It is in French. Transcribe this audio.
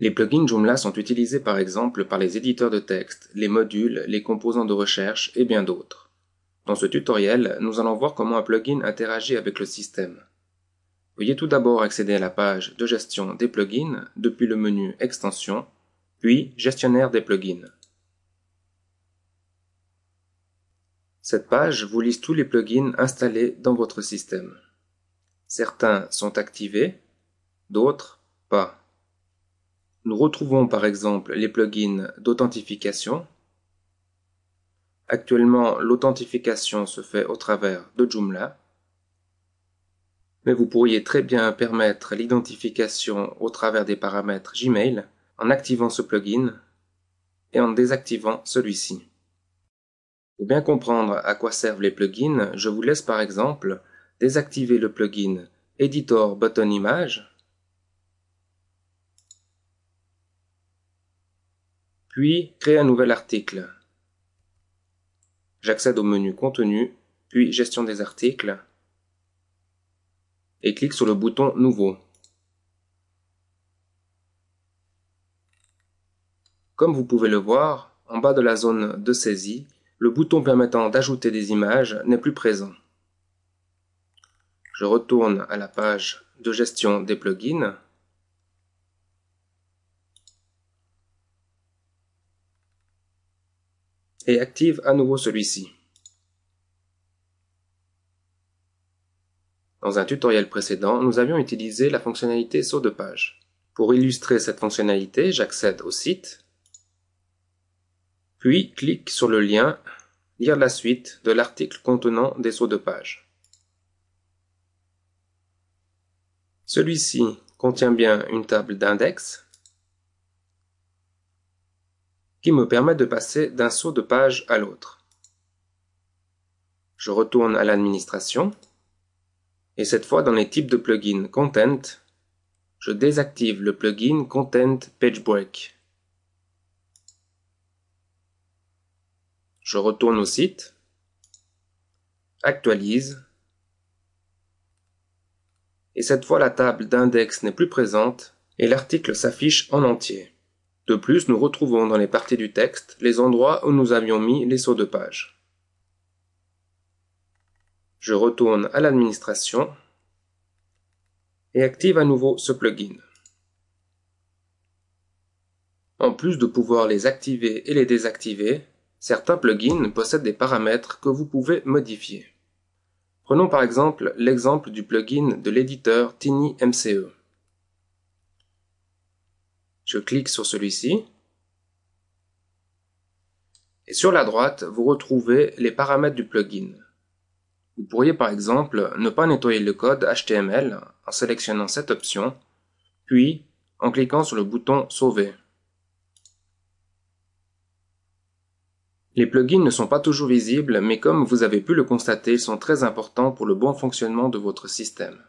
Les plugins Joomla sont utilisés par exemple par les éditeurs de texte, les modules, les composants de recherche et bien d'autres. Dans ce tutoriel, nous allons voir comment un plugin interagit avec le système. Veuillez tout d'abord accéder à la page de gestion des plugins depuis le menu Extensions, puis Gestionnaire des plugins. Cette page vous liste tous les plugins installés dans votre système. Certains sont activés, d'autres pas. Nous retrouvons par exemple les plugins d'authentification. Actuellement, l'authentification se fait au travers de Joomla, mais vous pourriez très bien permettre l'identification au travers des paramètres Gmail en activant ce plugin et en désactivant celui-ci. Pour bien comprendre à quoi servent les plugins, je vous laisse par exemple désactiver le plugin Editor Button Image, puis créer un nouvel article. J'accède au menu Contenu, puis Gestion des articles, et clique sur le bouton Nouveau. Comme vous pouvez le voir, en bas de la zone de saisie, le bouton permettant d'ajouter des images n'est plus présent. Je retourne à la page de gestion des plugins et active à nouveau celui-ci. Dans un tutoriel précédent, nous avions utilisé la fonctionnalité saut de page. Pour illustrer cette fonctionnalité, j'accède au site, puis clique sur le lien « Lire la suite » de l'article contenant des sauts de page. Celui-ci contient bien une table d'index qui me permet de passer d'un saut de page à l'autre. Je retourne à l'administration et cette fois dans les types de plugins Content, je désactive le plugin Content Page Break. Je retourne au site, actualise, et cette fois la table d'index n'est plus présente et l'article s'affiche en entier. De plus, nous retrouvons dans les parties du texte les endroits où nous avions mis les sauts de page. Je retourne à l'administration et active à nouveau ce plugin. En plus de pouvoir les activer et les désactiver, certains plugins possèdent des paramètres que vous pouvez modifier. Prenons par exemple l'exemple du plugin de l'éditeur TinyMCE. Je clique sur celui-ci et sur la droite, vous retrouvez les paramètres du plugin. Vous pourriez par exemple ne pas nettoyer le code HTML en sélectionnant cette option, puis en cliquant sur le bouton Sauver. Les plugins ne sont pas toujours visibles, mais comme vous avez pu le constater, ils sont très importants pour le bon fonctionnement de votre système.